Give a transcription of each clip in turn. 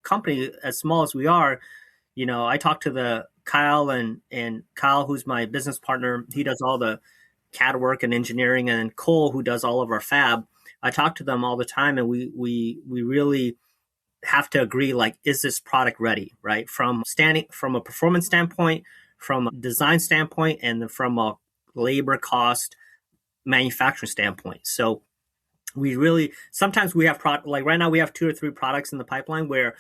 company, as small as we are, I talk to the Kyle and Kyle, who's my business partner. He does all the CAD work and engineering, and Cole, who does all of our fab. I talk to them all the time, and we really have to agree, like, is this product ready, right? From a performance standpoint, from a design standpoint, and from a labor cost manufacturing standpoint. So we really, sometimes we have like right now we have 2 or 3 products in the pipeline where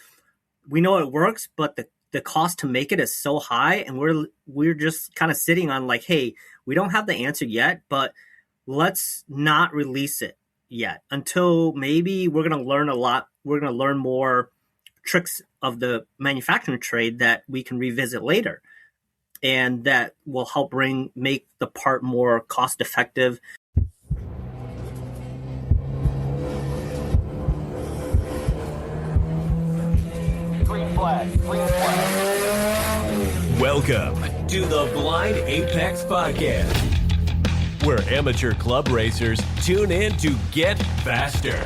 we know it works, but the cost to make it is so high, and we're just kind of sitting on like, hey, we don't have the answer yet, but let's not release it yet until maybe we're going to learn a lot. We're going to learn more tricks of the manufacturing trade that we can revisit later, and that will help make the part more cost effective. Green flag. Welcome to the Blind Apex Podcast, where amateur club racers tune in to get faster.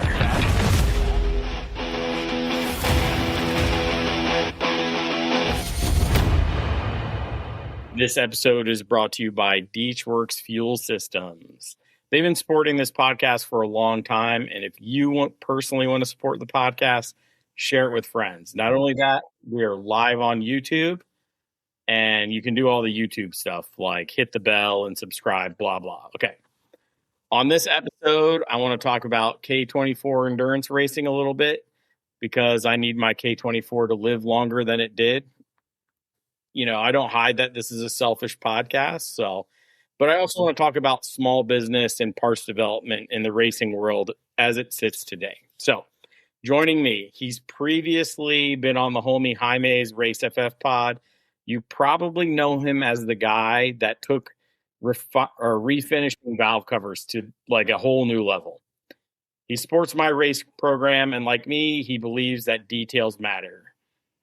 This episode is brought to you by Deechworks Fuel Systems. They've been supporting this podcast for a long time, and if you personally want to support the podcast, share it with friends. Not only that, we are live on YouTube, and you can do all the YouTube stuff like hit the bell and subscribe, blah, blah. Okay. On this episode, I want to talk about K24 endurance racing a little bit because I need my K24 to live longer than it did. I don't hide that this is a selfish podcast. But I also want to talk about small business and parts development in the racing world as it sits today. So joining me, he's previously been on the homie Jaime's Race FF pod. You probably know him as the guy that took refinishing valve covers to like a whole new level. He supports my race program, and like me, he believes that details matter.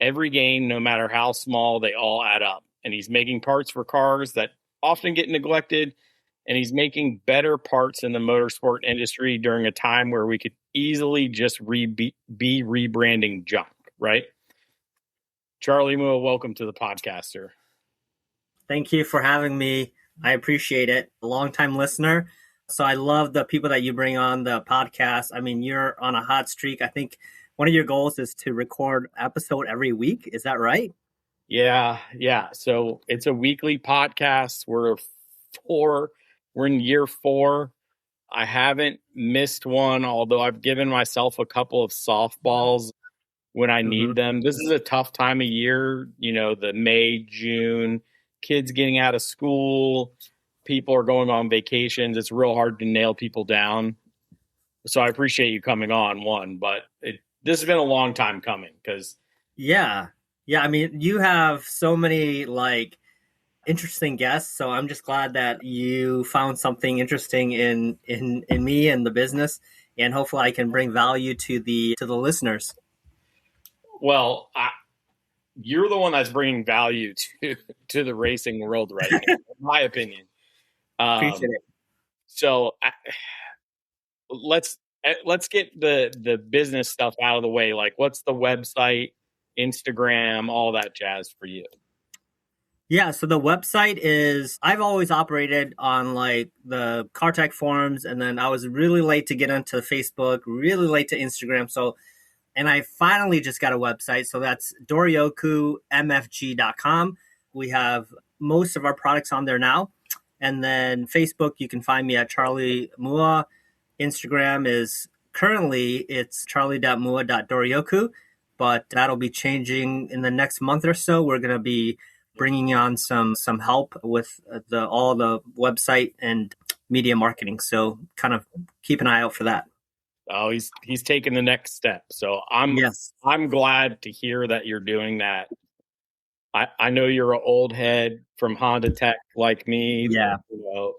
Every gain, no matter how small, they all add up. And he's making parts for cars that often get neglected, and he's making better parts in the motorsport industry during a time where we could easily just be rebranding junk, right? Charlie Moua, welcome to the podcast, sir. Thank you for having me. I appreciate it. A long-time listener. So I love the people that you bring on the podcast. I mean, you're on a hot streak. I think one of your goals is to record episode every week. Is that right? Yeah. So it's a weekly podcast. We're in year 4. I haven't missed one, although I've given myself a couple of softballs when I need them. This is a tough time of year, the May, June, kids getting out of school, people are going on vacations. It's real hard to nail people down. So I appreciate you coming on, but this has been a long time coming because. Yeah. I mean, you have so many interesting guests. So I'm just glad that you found something interesting in me and the business, and hopefully I can bring value to the listeners. Well, you're the one that's bringing value to the racing world right now, in my opinion. Appreciate it. So let's get the business stuff out of the way. Like, what's the website, Instagram, all that jazz for you? Yeah, so the website is, I've always operated on the CarTech forums, and then I was really late to get into Facebook, really late to Instagram. And I finally just got a website. So that's Doryoku MFG.com. We have most of our products on there now. And then Facebook, you can find me at Charlie Moua. Instagram is currently it's charlie.moua.doryoku, but that'll be changing in the next month or so. We're going to be bringing on some help with all the website and media marketing. So kind of keep an eye out for that. Oh, he's taking the next step. So I'm glad to hear that you're doing that. I know you're an old head from Honda Tech like me. Yeah.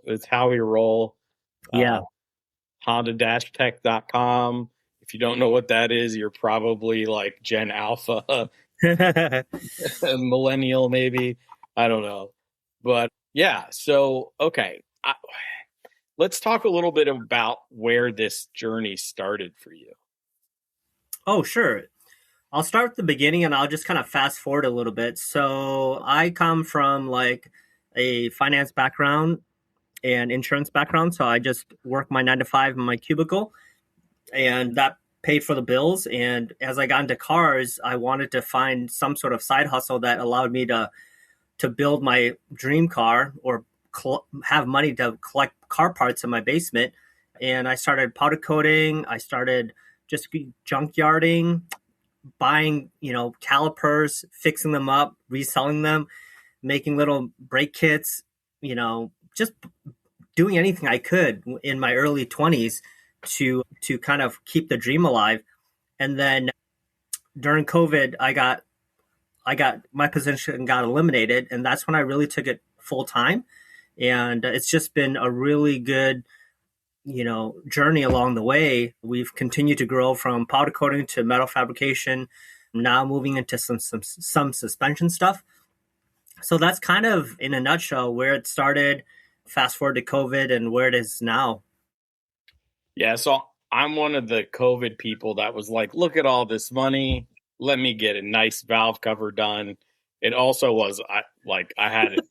It's how we roll. Yeah. Honda-tech.com. If you don't know what that is, you're probably like Gen Alpha, millennial maybe. I don't know. But yeah, so, okay. Let's talk a little bit about where this journey started for you. Oh, sure. I'll start at the beginning and I'll just kind of fast forward a little bit. So I come from like a finance background and insurance background. So I just work my 9 to 5 in my cubicle, and that paid for the bills. And as I got into cars, I wanted to find some sort of side hustle that allowed me to build my dream car or have money to collect car parts in my basement. And I started powder coating. I started just junkyarding, buying, calipers, fixing them up, reselling them, making little brake kits, just doing anything I could in my early 20s to kind of keep the dream alive. And then during COVID, I got my position got eliminated, and that's when I really took it full time. And it's just been a really good, journey along the way. We've continued to grow from powder coating to metal fabrication, now moving into some suspension stuff. So that's kind of in a nutshell where it started. Fast forward to COVID and where it is now. Yeah, so I'm one of the COVID people that was like, look at all this money. Let me get a nice valve cover done. It also was I had it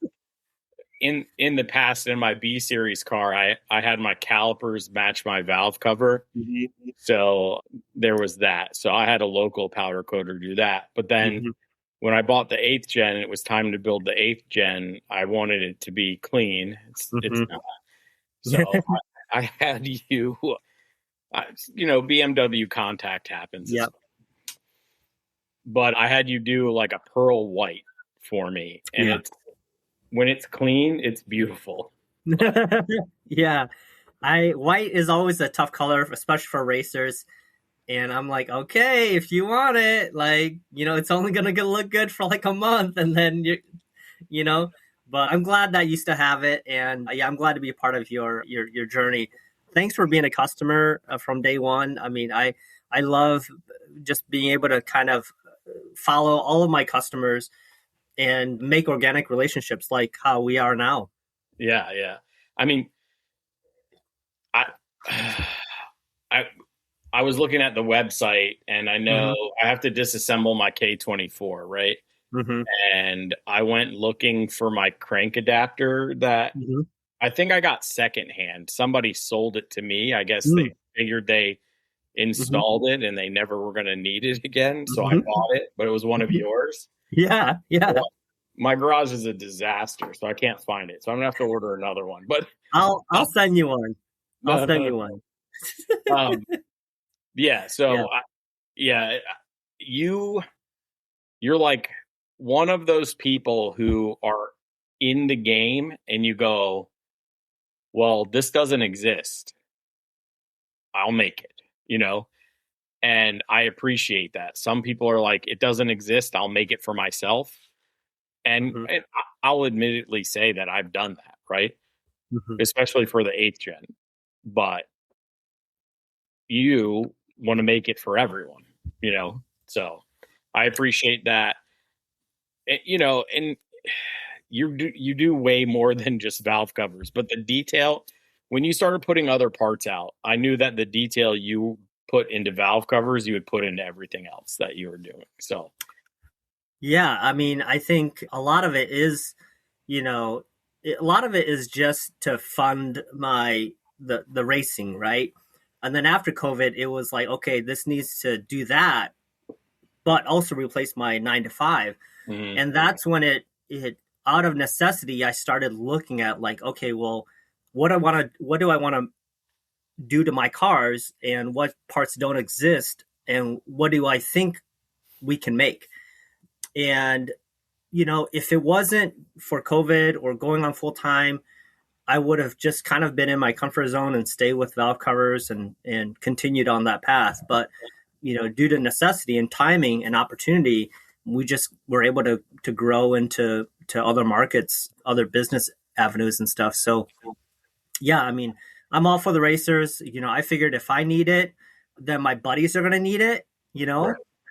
in the past in my B series car. I had my calipers match my valve cover. Mm-hmm. So there was that. So I had a local powder coater do that. But then when I bought the 8th gen, it was time to build the 8th gen. I wanted it to be clean. It's not. So I had you, BMW contact happens. Yep. But I had you do like a pearl white for me. And when it's clean, it's beautiful. Yeah. White is always a tough color, especially for racers. And I'm like, okay, if you want it, it's only going to look good for like a month. And then, but I'm glad that you used to have it. And I'm glad to be a part of your journey. Thanks for being a customer from day one. I mean, I love just being able to kind of follow all of my customers and make organic relationships like how we are now. Yeah. Yeah. I mean, I was looking at the website, and I know I have to disassemble my K24, right? Mm-hmm. And I went looking for my crank adapter that I think I got secondhand. Somebody sold it to me. I guess they figured they installed it and they never were going to need it again. So I bought it, but it was one of yours. Yeah. Yeah. Well, my garage is a disaster, so I can't find it. So I'm going to have to order another one, but I'll send you one. I'll send you one. Yeah. So you're like one of those people who are in the game and you go, well, this doesn't exist. I'll make it, and I appreciate that. Some people are like, it doesn't exist. I'll make it for myself. And I'll admittedly say that I've done that, right? Especially for the 8th gen. But you want to make it for everyone, so I appreciate that. And you do way more than just valve covers, but the detail, when you started putting other parts out, I knew that the detail you put into valve covers, you would put into everything else that you were doing. So yeah, I mean, I think a lot of it is, just to fund the racing, right? And then after COVID, it was like, okay, this needs to do that, but also replace my 9 to 5. And that's when it out of necessity, I started looking at like, okay, well, what do I want to do to my cars, and what parts don't exist, and what do I think we can make? And, if it wasn't for COVID or going on full time, I would have just kind of been in my comfort zone and stayed with valve covers and continued on that path. But, due to necessity and timing and opportunity, we just were able to grow into other markets, other business avenues and stuff. So, yeah, I mean, I'm all for the racers. I figured if I need it, then my buddies are going to need it,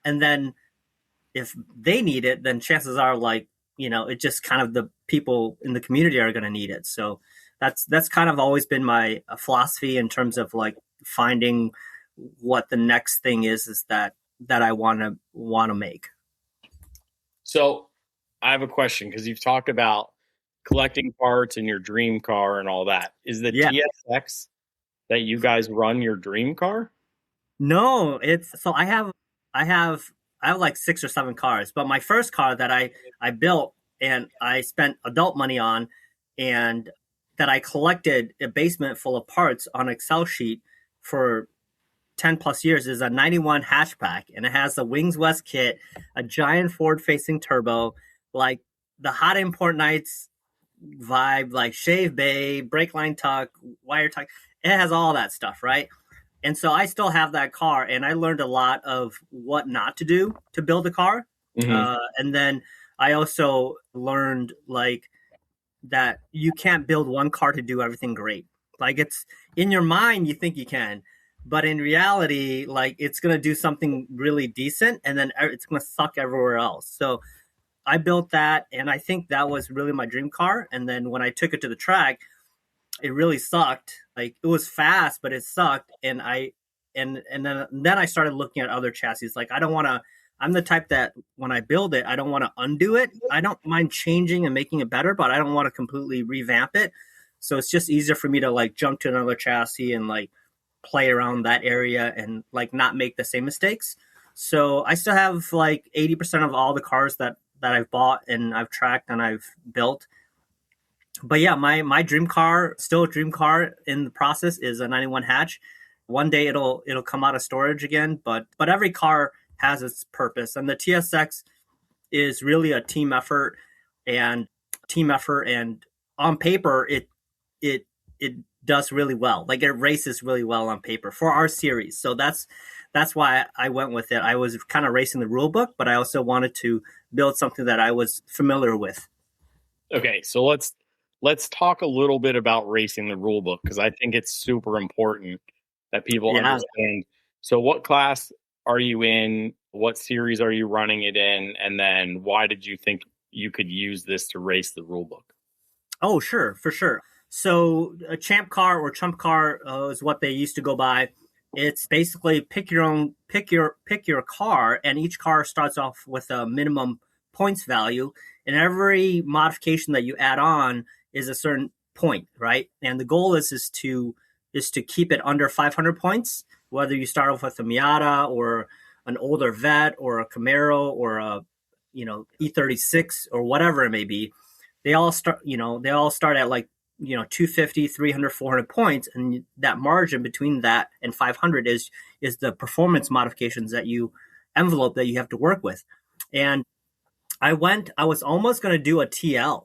and then if they need it, then chances are it's just kind of the people in the community are going to need it. So that's kind of always been my philosophy in terms of like finding what the next thing is that that I want to make. So I have a question because you've talked about collecting parts and your dream car and all that. Is the Yeah. TSX that you guys run your dream car? No, it's so I have like 6 or 7 cars, but my first car that I built and I spent adult money on, and that I collected a basement full of parts on an Excel sheet for 10 plus years, is a 91 hatchback, and it has the Wings West kit, a giant forward facing turbo, like the hot import nights vibe, like shave bay, brake line tuck, wire tuck. It has all that stuff, right? And so I still have that car, and I learned a lot of what not to do to build a car. And then I also learned like that you can't build one car to do everything great. Like, it's in your mind, you think you can, but in reality, like, it's going to do something really decent, and then it's going to suck everywhere else. So I built that, and I think that was really my dream car. And then when I took it to the track, it really sucked. Like, it was fast, but it sucked. And then I started looking at other chassis. Like, I'm the type that when I build it, I don't want to undo it. I don't mind changing and making it better, but I don't want to completely revamp it. So it's just easier for me to like jump to another chassis and like play around that area and like not make the same mistakes. So I still have like 80% of all the cars that I've bought and I've tracked and I've built. But yeah, my dream car, still a dream car in the process, is a 91 hatch. One day it'll come out of storage again, but every car has its purpose, and the TSX is really a team effort, and on paper it does really well. Like, it races really well on paper for our series. So that's why I went with it. I was kind of racing the rule book, but I also wanted to build something that I was familiar with. Okay, so let's talk a little bit about racing the rule book, because I think it's super important that people understand. So what class are you in? What series are you running it in? And then why did you think you could use this to race the rule book? Oh, sure, for sure. So a champ car or chump car is what they used to go by. It's basically pick your car, and each car starts off with a minimum points value, and every modification that you add on is a certain point, right? And the goal is to keep it under 500 points, whether you start off with a Miata or an older Vet or a Camaro or a E36 or whatever it may be. They all start at like 250, 300, 400 points, and that margin between that and 500 is the performance modifications that you have to work with. And I was almost going to do a TL.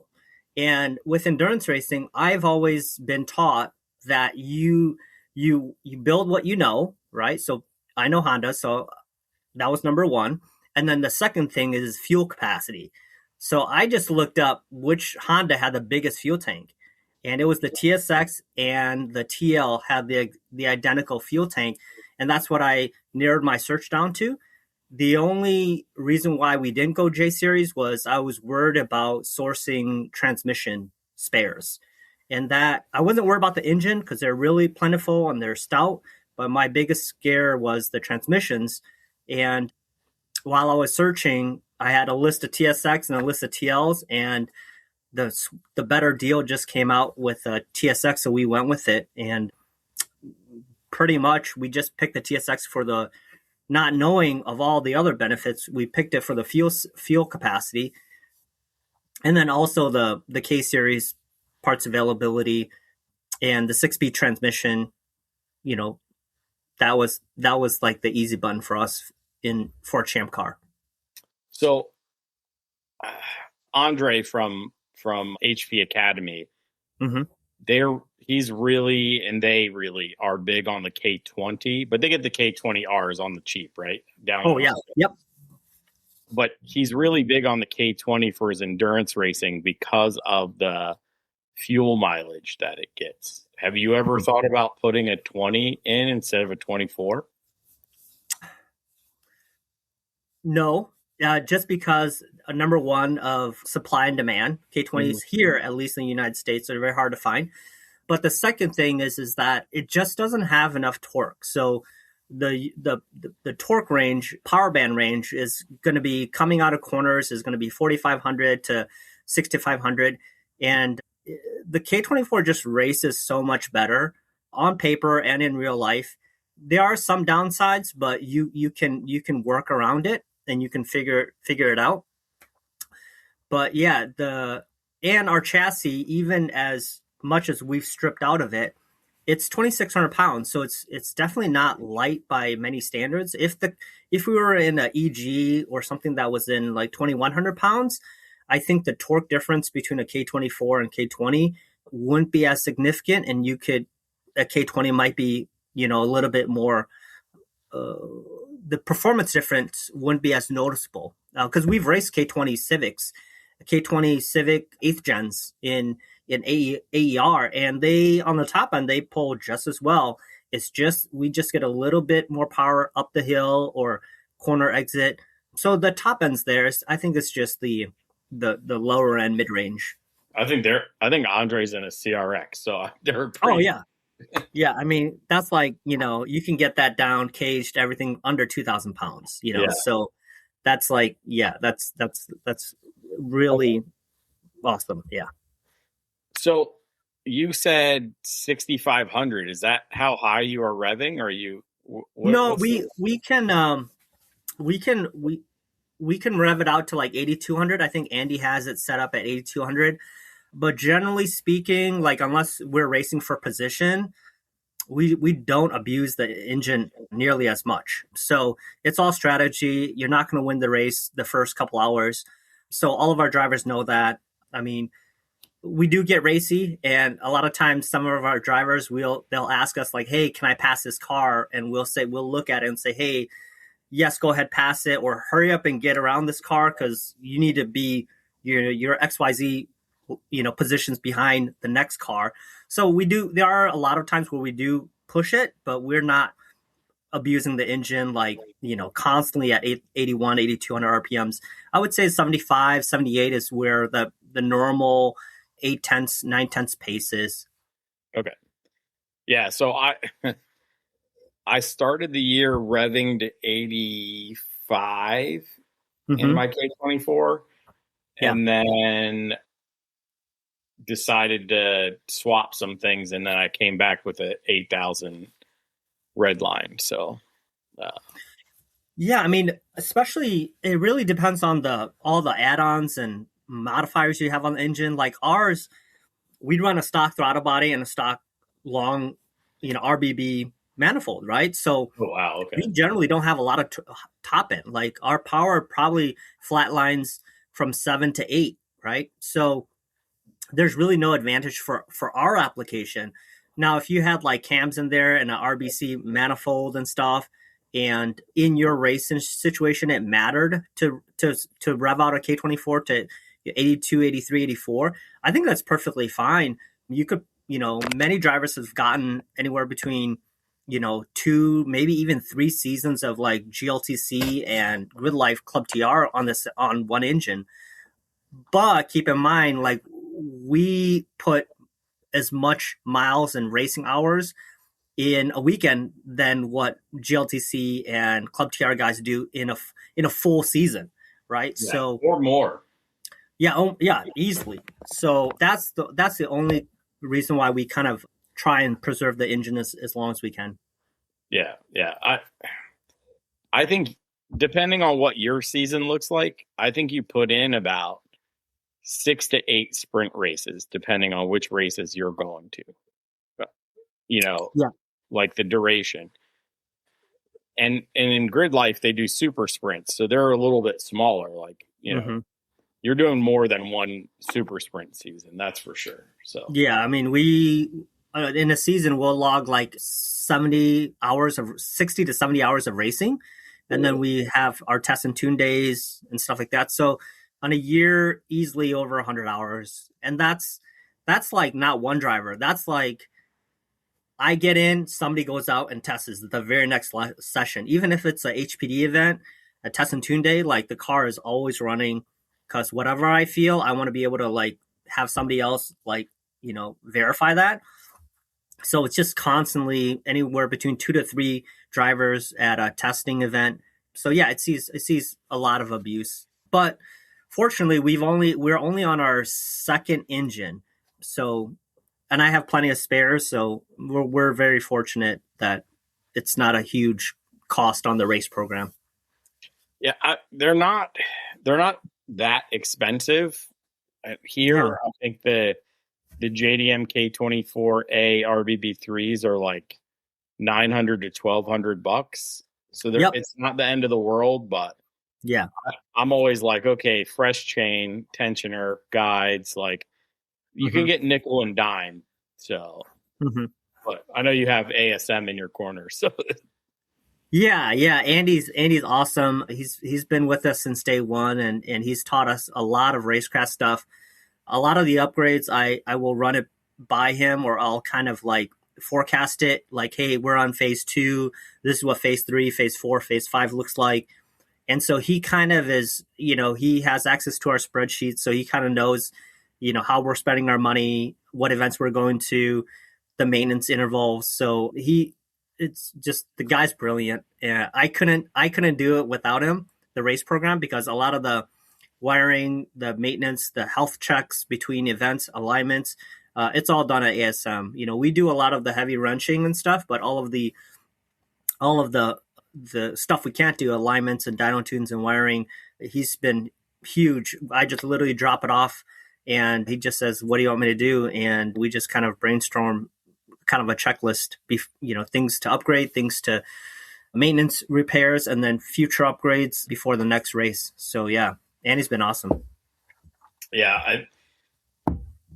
And with endurance racing, I've always been taught that you build what you know, right? So I know Honda, so that was number one. And then the second thing is fuel capacity. So I just looked up which Honda had the biggest fuel tank, and it was the TSX and the TL had the identical fuel tank, and that's what I narrowed my search down to. The only reason why we didn't go J series was I was worried about sourcing transmission spares, and that I wasn't worried about the engine because they're really plentiful and they're stout. But my biggest scare was the transmissions. And while I was searching, I had a list of TSX and a list of TLs, and the better deal just came out with a TSX, so we went with it. And pretty much we just picked the TSX for the, not knowing of all the other benefits, we picked it for the fuel capacity, and then also the K series parts availability and the 6-speed transmission. That was like the easy button for us for a champ car. So Andre from HP Academy, mm-hmm. they really are big on the K20, but they get the K20Rs on the cheap, right? Yep. But he's really big on the K20 for his endurance racing because of the fuel mileage that it gets. Have you ever thought about putting a 20 in instead of a 24? No, just because number one of supply and demand. K20s here, at least in the United States, are very hard to find. But the second thing is that it just doesn't have enough torque. So the torque range, power band range is going to be coming out of corners is going to be 4,500 to 6,500, and the K24 just races so much better on paper and in real life. There are some downsides, but you can work around it and you can figure it out. But yeah, and our chassis, even as much as we've stripped out of it, it's 2,600 pounds, so it's definitely not light by many standards. If we were in an EG or something that was in like 2,100 pounds, I think the torque difference between a K24 and K20 wouldn't be as significant, and a K20 might be, a little bit more. The performance difference wouldn't be as noticeable because we've raced K20 Civics, K20 Civic 8th gens in AER, and they on the top end they pull just as well. It's just we just get a little bit more power up the hill or corner exit. So the top end's there. I think it's just the lower end mid range. I think Andre's in a CRX, so they're pretty. Oh yeah. Yeah, I mean that's like you can get that down caged everything under 2,000 pounds. Yeah. So that's like that's really awesome. Yeah. So you said 6,500. Is that how high you are revving? Or you? No, we can rev it out to like 8,200. I think Andy has it set up at 8,200. But generally speaking, like unless we're racing for position, we don't abuse the engine nearly as much. So it's all strategy. You're not going to win the race the first couple hours. So all of our drivers know that. I mean, we do get racy, and a lot of times some of our drivers they'll ask us like, "Hey, can I pass this car?" And we'll look at it and say, "Hey, yes, go ahead, pass it, or hurry up and get around this car because you need to be your XYZ positions behind the next car." So there are a lot of times where we do push it, but we're not abusing the engine like constantly at 81, 8,200 RPMs. I would say 75, 78 is where the normal 8/10, 9/10 pace is. Okay. Yeah, so I started the year revving to 85 in my K24, and then decided to swap some things, and then I came back with a 8,000 red line. So, yeah, I mean, especially it really depends on all the add-ons and modifiers you have on the engine. Like ours, we'd run a stock throttle body and a stock long, RBB manifold, right? So we generally don't have a lot of top end. Like our power probably flatlines from 7 to 8, right? So there's really no advantage for our application. Now, if you had like cams in there and an RBC manifold and stuff, and in your racing situation, it mattered to rev out a K24 to 82, 83, 84, I think that's perfectly fine. You could, many drivers have gotten anywhere between, 2, maybe even 3 seasons of like GLTC and Grid Life Club TR on one engine. But keep in mind, like we put as much miles and racing hours in a weekend than what GLTC and Club TR guys do in a full season, right? Yeah, so or more. Yeah, easily. So that's the only reason why we kind of try and preserve the engine as long as we can. Yeah. I think depending on what your season looks like, I think you put in about 6 to 8 sprint races, depending on which races you're going to. Like the duration. And in Grid Life, they do super sprints, so they're a little bit smaller. Like you're doing more than one super sprint season, that's for sure. So yeah, I mean, we in a season we'll log like 60 to 70 hours of racing, and then we have our test and tune days and stuff like that. So on a year, easily over 100 hours, and that's like not one driver. That's like I get in, somebody goes out and tests the very next session, even if it's a HPD event, a test and tune day. Like the car is always running. Because whatever I feel, I want to be able to like have somebody else like verify that. So it's just constantly anywhere between 2 to 3 drivers at a testing event. So yeah, it sees a lot of abuse. But fortunately, we're only on our second engine. So, and I have plenty of spares, so we're very fortunate that it's not a huge cost on the race program. Yeah, they're not that expensive here. No. I think the JDM K24A RBB3s are like $900 to $1,200. So Yep. it's not the end of the world, but Yeah. I'm always like, okay, fresh chain, tensioner, guides, like you can get nickel and dime. So, Mm-hmm. but I know you have ASM in your corner, so Yeah, yeah. Andy's awesome. He's been with us since day one, and he's taught us a lot of racecraft stuff. A lot of the upgrades, I will run it by him, or I'll kind of like forecast it. Like, hey, we're on phase 2. This is what phase 3, phase 4, phase 5 looks like. And so he kind of is, he has access to our spreadsheet, so he kind of knows, how we're spending our money, what events we're going to, the maintenance intervals. So it's just the guy's brilliant. Yeah, I couldn't do it without him, the race program, because a lot of the wiring, the maintenance, the health checks between events, alignments, it's all done at ASM. We do a lot of the heavy wrenching and stuff, but all of the stuff we can't do, alignments and dyno tunes and wiring, he's been huge. I just literally drop it off and he just says, what do you want me to do? And we just kind of brainstorm kind of a checklist, things to upgrade, things to maintenance repairs, and then future upgrades before the next race. So yeah, Andy's been awesome. yeah,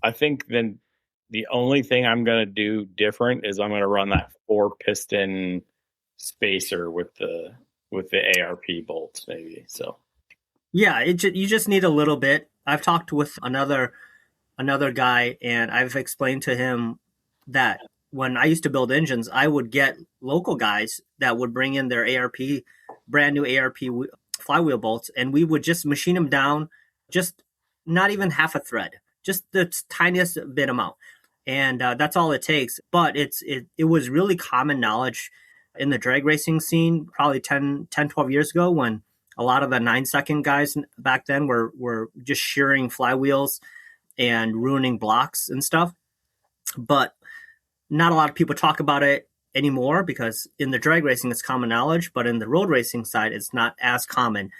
I think then the only thing I'm going to do different is I'm going to run that 4-piston spacer with the ARP bolts, maybe. So Yeah, you just need a little bit. I've talked with another guy, and I've explained to him that when I used to build engines, I would get local guys that would bring in their brand new ARP flywheel bolts, and we would just machine them down, just not even half a thread, just the tiniest bit amount. And that's all it takes. But it was really common knowledge in the drag racing scene, probably 10, 12 years ago, when a lot of the 9-second guys back then were just shearing flywheels and ruining blocks and stuff. But not a lot of people talk about it anymore, because in the drag racing it's common knowledge, but in the road racing side it's not as common.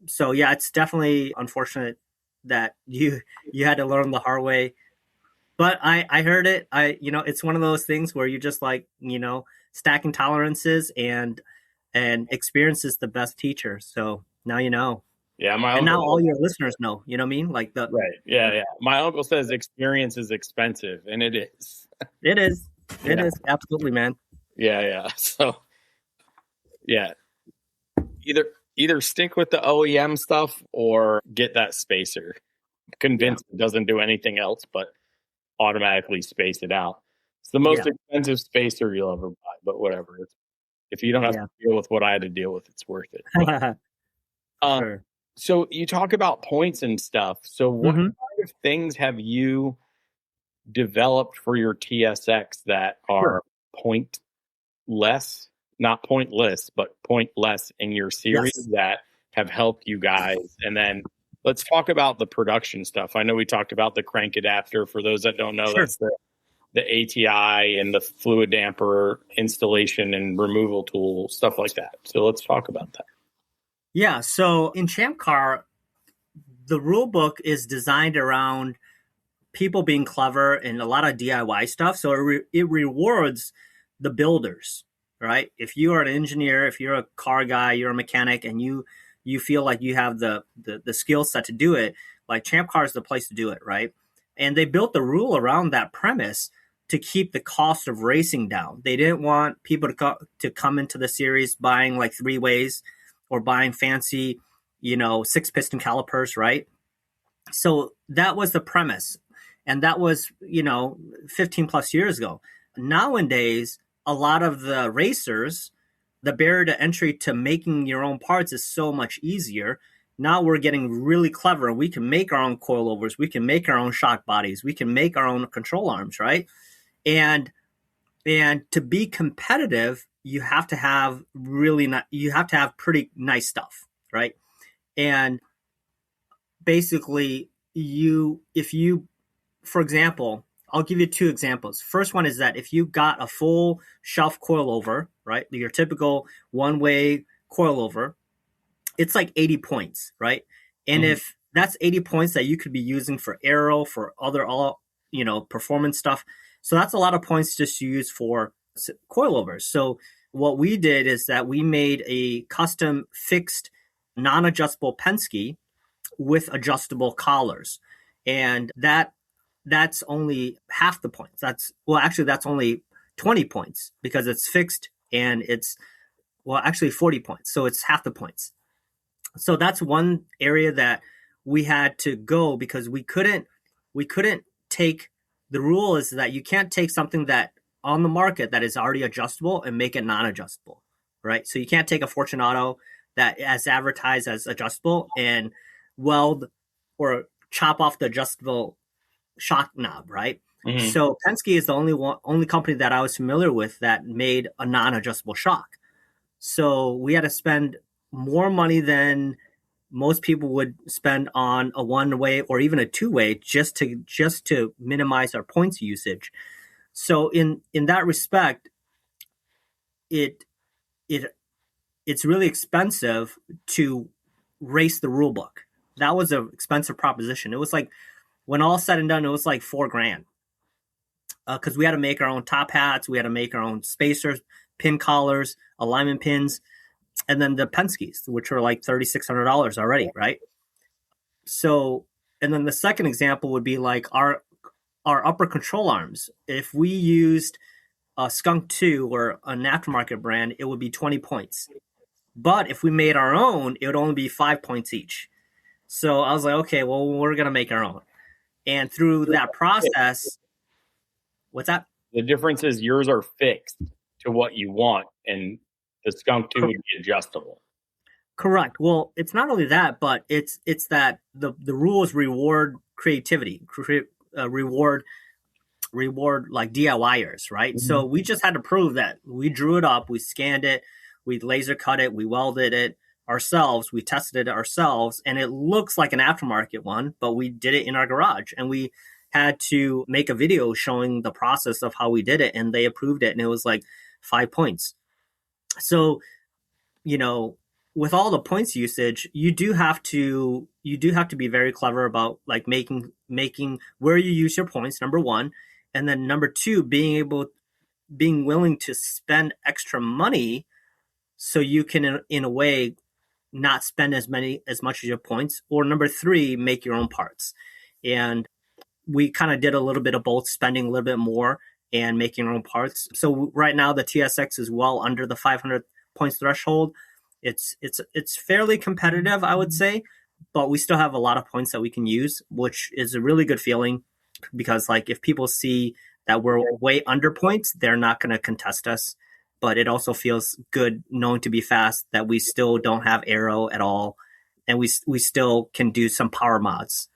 So yeah, it's definitely unfortunate that you had to learn the hard way. But I heard it. It's one of those things where you just like, stacking tolerances, and experience is the best teacher. So now you know. yeah, And now all your listeners know, you know what I mean? Like right. Yeah. My uncle says experience is expensive, and it is. It is. It Yeah. is. Absolutely, man. Yeah. So yeah, either stick with the OEM stuff or get that spacer. Convinced it doesn't do anything else but automatically space it out. It's the most expensive spacer you'll ever buy, but whatever. If you don't have to deal with what I had to deal with, it's worth it. But, Sure. so you talk about points and stuff. So what kind of things have you developed for your TSX that are pointless, not pointless, but pointless in your series that have helped you guys? And then let's talk about the production stuff. I know we talked about the crank adapter. For those that don't know, that's the ATI and the fluid damper installation and removal tool, stuff like that. So let's talk about that. Yeah. So in Champ Car, the rule book is designed around people being clever and a lot of DIY stuff. So it rewards the builders, right? If you are an engineer, if you're a car guy, you're a mechanic, and you feel like you have the skill set to do it, like Champ Car is the place to do it, right? And they built the rule around that premise to keep the cost of racing down. They didn't want people to come into the series buying like 3-ways or buying fancy, 6-piston calipers, right? So that was the premise. And that was, 15 plus years ago. Nowadays, a lot of the racers, the barrier to entry to making your own parts is so much easier. Now we're getting really clever. We can make our own coilovers. We can make our own shock bodies. We can make our own control arms, right? And And to be competitive, you have to have you have to have pretty nice stuff, right? And basically, if you, for example, I'll give you two examples. First one is that if you got a full shelf coilover, right, your typical one-way coilover, it's like 80 points, right? And if that's 80 points that you could be using for aero, for other performance stuff, so that's a lot of points just to use for coilovers. So what we did is that we made a custom fixed non-adjustable Penske with adjustable collars, and that's only half the points. That's only 20 points because it's fixed, and it's actually 40 points, so it's half the points. So that's one area that we had to go because we couldn't take, the rule is that you can't take something that on the market that is already adjustable and make it non-adjustable, right? So you can't take a Fortunato that is advertised as adjustable and weld or chop off the adjustable shock knob, right? Mm-hmm. So Penske is the only company that I was familiar with that made a non-adjustable shock. So we had to spend more money than most people would spend on a one-way or even a two-way just to minimize our points usage. So in that respect, it's really expensive to race the rule book. That was an expensive proposition. It was like, when all said and done, it was like $4,000 because we had to make our own top hats, we had to make our own spacers, pin collars, alignment pins, and then the Penskes, which were like $3,600 already, right? So, and then the second example would be like our upper control arms. If we used a Skunk 2 or an aftermarket brand, it would be 20 points. But if we made our own, it would only be 5 points each. So I was like, okay, well, we're going to make our own. And through that process, what's that? The difference is yours are fixed to what you want, and the Skunk 2 would be adjustable. Correct. Well, it's not only that, but it's that the rules reward creativity, reward like DIYers, right? Mm-hmm. So we just had to prove that we drew it up, we scanned it, we laser cut it, we welded it ourselves, we tested it ourselves, and it looks like an aftermarket one, but we did it in our garage, and we had to make a video showing the process of how we did it, and they approved it, and it was like 5 points. So, with all the points usage, you do have to be very clever about like making where you use your points, number one, and then number two, being willing to spend extra money so you can in a way not spend as much as your points, or number three, make your own parts. And we kind of did a little bit of both, spending a little bit more and making our own parts. So right now the TSX is well under the 500 points threshold. It's fairly competitive, I would say, but we still have a lot of points that we can use, which is a really good feeling because like if people see that we're way under points, they're not going to contest us. But it also feels good knowing to be fast that we still don't have aero at all, and we still can do some power mods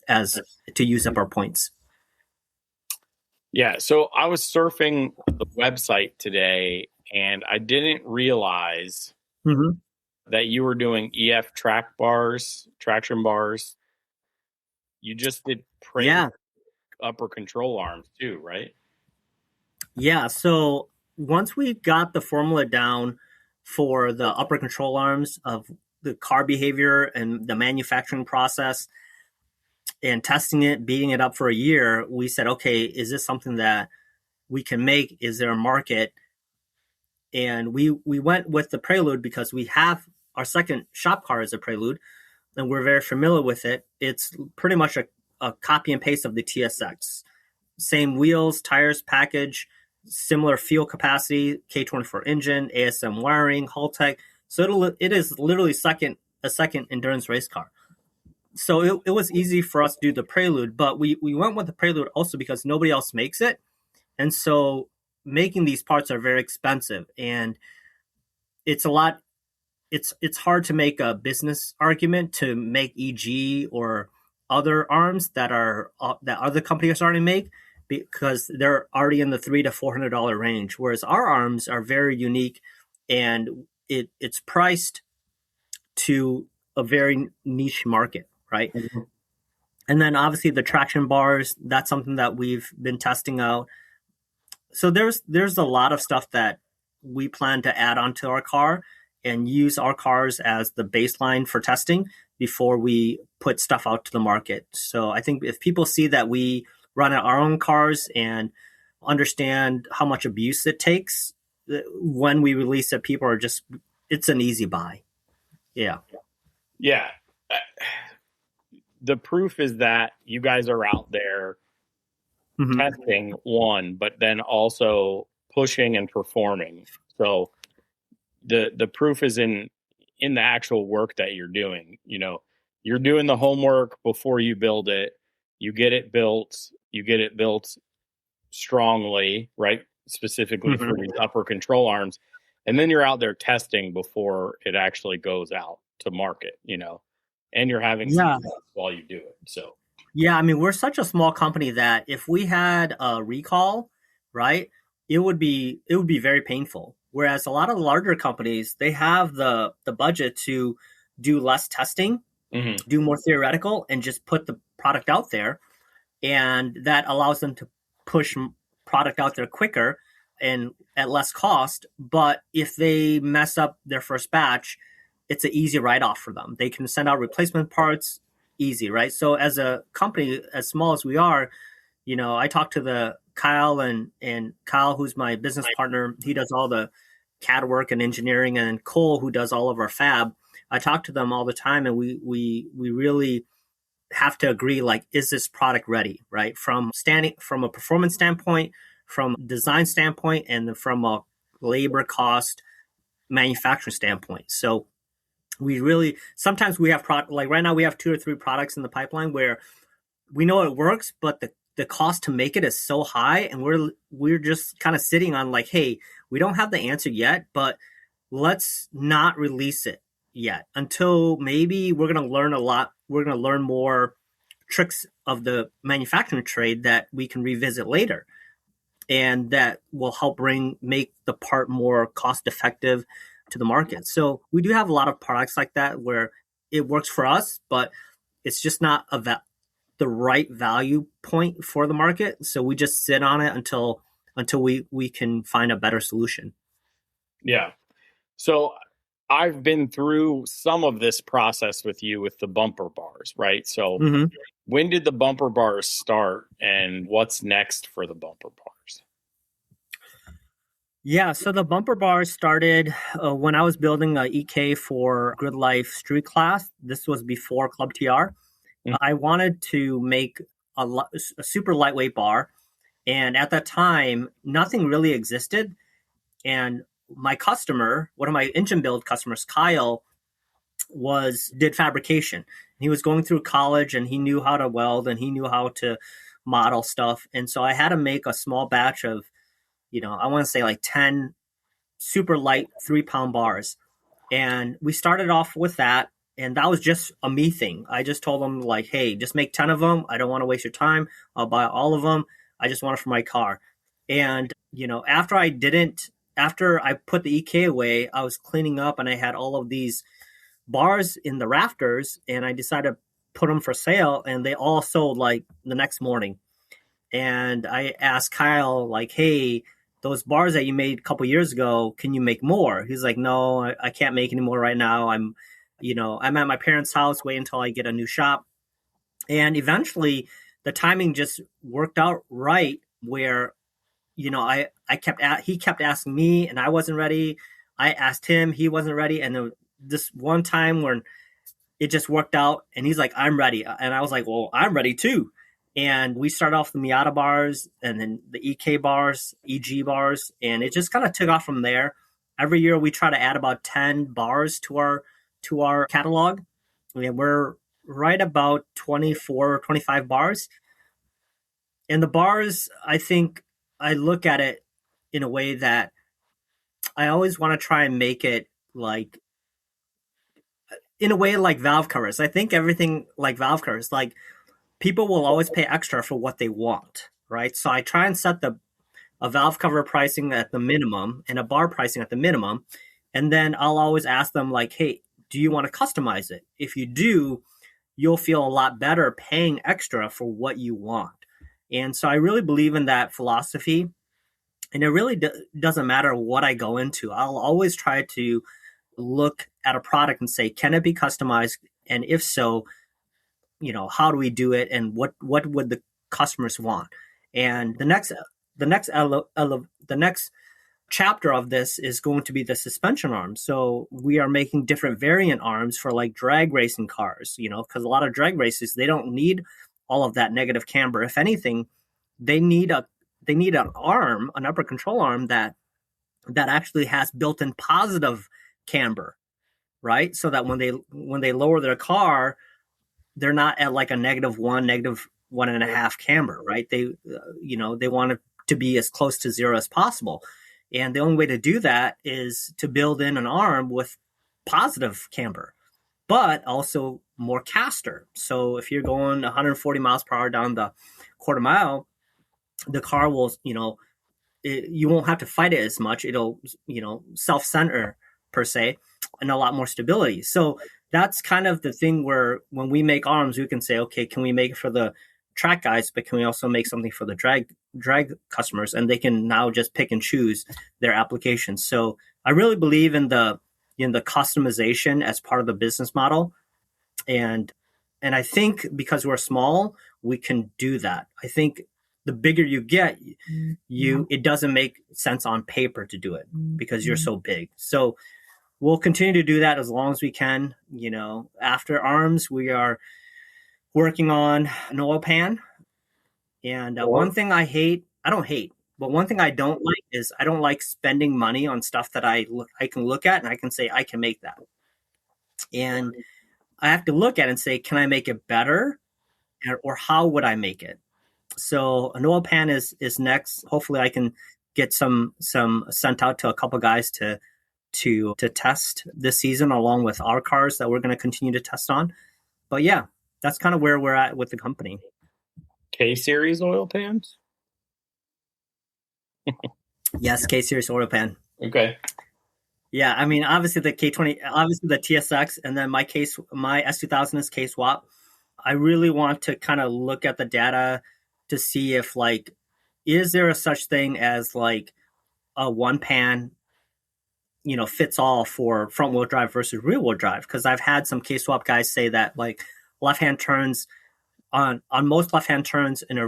as to use up our points. Yeah, so I was surfing the website today, and I didn't realize that you were doing EF traction bars. You just did upper control arms too, right? Yeah, so once we got the formula down for the upper control arms of the car behavior and the manufacturing process and testing it, beating it up for a year, we said, okay, is this something that we can make? Is there a market? And we went with the Prelude because we have our second shop car as a Prelude, and we're very familiar with it. It's pretty much a copy and paste of the TSX. Same wheels, tires, package, similar fuel capacity, K24 engine, ASM wiring, hull tech. So it is literally a second endurance race car. So it was easy for us to do the Prelude, but we went with the Prelude also because nobody else makes it. And so making these parts are very expensive, and it's hard to make a business argument to make EG or other arms that other companies are starting to make, because they're already in the $300 to $400 range, whereas our arms are very unique, and it's priced to a very niche market, right? Mm-hmm. And then obviously the traction bars, that's something that we've been testing out. So there's a lot of stuff that we plan to add onto our car and use our cars as the baseline for testing before we put stuff out to the market. So I think if people see that we run our own cars and understand how much abuse it takes when we release it, people are just, it's an easy buy. Yeah. Yeah. The proof is that you guys are out there testing one, but then also pushing and performing. So the proof is in the actual work that you're doing. You know, you're doing the homework before you build it. You get it built. You get it built strongly, right? Specifically for these upper control arms. And then you're out there testing before it actually goes out to market, you know, and you're having some fun while you do it. So, yeah, I mean, we're such a small company that if we had a recall, right, it would be very painful. Whereas a lot of larger companies, they have the budget to do less testing, do more theoretical, and just put the product out there. And that allows them to push product out there quicker and at less cost. But if they mess up their first batch, it's an easy write-off for them. They can send out replacement parts easy, right? So as a company as small as we are, you know, I talked to the Kyle and Kyle, who's my business partner. He does all the CAD work and engineering, and Cole, who does all of our fab. I talk to them all the time, and we really have to agree, like, is this product ready, right? From a performance standpoint, from design standpoint, and from a labor cost manufacturing standpoint. So we really, sometimes we have like right now we have 2 or 3 products in the pipeline where we know it works, but the cost to make it is so high, and we're just kind of sitting on like, hey, we don't have the answer yet, but let's not release it yet until maybe we're going to learn a lot. We're going to learn more tricks of the manufacturing trade that we can revisit later, and that will help make the part more cost effective to the market. So we do have a lot of products like that where it works for us, but it's just not the right value point for the market. So we just sit on it until we can find a better solution. Yeah. So I've been through some of this process with you with the bumper bars, right? So when did the bumper bars start, and what's next for the bumper bars? Yeah, so the bumper bars started when I was building a EK for Grid Life Street Class. This was before Club TR. I wanted to make a super lightweight bar, and at that time, nothing really existed. And my customer, one of my engine build customers, Kyle, did fabrication. He was going through college, and he knew how to weld, and he knew how to model stuff. And so I had to make a small batch of, you know, I want to say like 10 super light 3-pound bars. And we started off with that. And that was just a me thing. I just told them, like, hey, just make 10 of them. I don't want to waste your time. I'll buy all of them. I just want it for my car. And, you know, after I put the EK away, I was cleaning up, and I had all of these bars in the rafters, and I decided to put them for sale, and they all sold like the next morning. And I asked Kyle, like, hey, those bars that you made a couple years ago, can you make more? He's like, no, I can't make any more right now. I'm at my parents' house, wait until I get a new shop. And eventually the timing just worked out right where, you know, he kept asking me, and I wasn't ready. I asked him, he wasn't ready. And then this one time when it just worked out, and he's like, I'm ready. And I was like, well, I'm ready too. And we started off the Miata bars, and then the EK bars, EG bars, and it just kind of took off from there. Every year we try to add about 10 bars to our catalog. And we're right about 24 or 25 bars. And the bars, I think I look at it in a way that I always want to try and make it like, in a way like valve covers. I think everything like valve covers, like, people will always pay extra for what they want, right? So I try and set a valve cover pricing at the minimum and a bar pricing at the minimum. And then I'll always ask them like, hey, do you want to customize it? If you do, you'll feel a lot better paying extra for what you want. And so I really believe in that philosophy. And it really doesn't matter what I go into. I'll always try to look at a product and say, can it be customized? And if so, how do we do it? And what would the customers want? And the next chapter of this is going to be the suspension arms. So we are making different variant arms for like drag racing cars, because a lot of drag races, they don't need all of that negative camber. If anything, they need an arm, an upper control arm that actually has built-in positive camber, right? So that when they lower their car, they're not at like a negative 1.5 camber, right? They want it to be as close to zero as possible. And the only way to do that is to build in an arm with positive camber, but also more caster. So if you're going 140 miles per hour down the quarter mile, the car will, you won't have to fight it as much. It'll, self-center per se, and a lot more stability. So that's kind of the thing where when we make arms, we can say, okay, can we make it for the track guys, but can we also make something for the drag customers? And they can now just pick and choose their applications. So I really believe in the customization as part of the business model. And I think because we're small, we can do that. I think the bigger you get, it doesn't make sense on paper to do it because you're so big. So we'll continue to do that as long as we can. After arms, we are working on an oil pan. And one thing I don't hate, but one thing I don't like is I don't like spending money on stuff that I can look at and I can say, I can make that. And I have to look at it and say, can I make it better? Or how would I make it? So an oil pan is next. Hopefully I can get some sent out to a couple guys to test this season along with our cars that we're going to continue to test on. But yeah, that's kind of where we're at with the company. K-Series oil pans? Yes, K-Series oil pan. Okay. Yeah, I mean, obviously the K20, obviously the TSX, and then my S2000 is K-Swap. I really want to kind of look at the data to see if, like, is there a such thing as, like, a one pan, fits all for front wheel drive versus rear wheel drive? Because I've had some K-Swap guys say that, like, left-hand turns on most left-hand turns in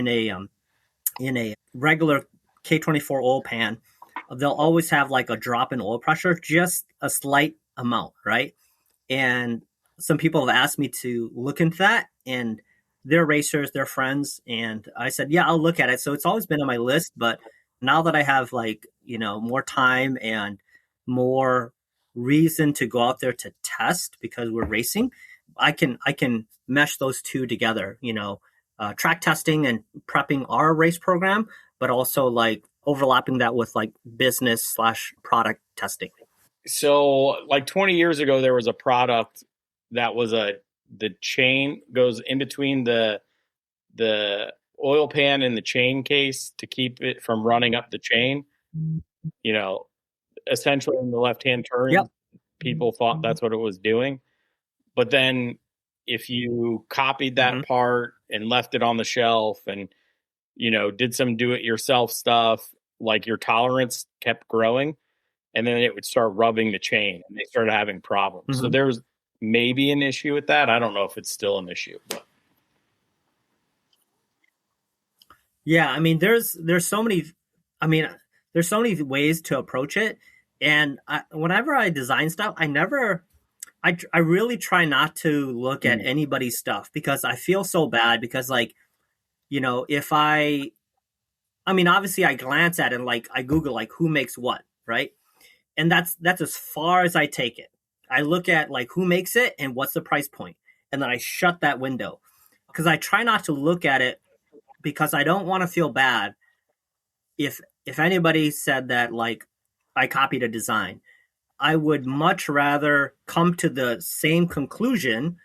a regular K24 oil pan, they'll always have like a drop in oil pressure, just a slight amount, right? And some people have asked me to look into that, and they're racers, they're friends, and I said, yeah, I'll look at it. So it's always been on my list, but now that I have more time and more reason to go out there to test because we're racing, I can mesh those two together, track testing and prepping our race program, but also like overlapping that with like business/product testing. So like 20 years ago, there was a product that was the chain goes in between the oil pan and the chain case to keep it from running up the chain, essentially in the left-hand turn. Yep. People thought that's what it was doing. But then if you copied that part and left it on the shelf and, did some do-it-yourself stuff, like your tolerance kept growing, and then it would start rubbing the chain and they started having problems. So there's maybe an issue with that. I don't know if it's still an issue. But. Yeah, I mean, there's so many ways to approach it. And whenever I design stuff, I really try not to look at anybody's stuff because I feel so bad because if obviously I glance at it and like I Google like who makes what, right? And that's as far as I take it. I look at like who makes it and what's the price point, and then I shut that window because I try not to look at it because I don't want to feel bad if anybody said that like I copied a design. I would much rather come to the same conclusion,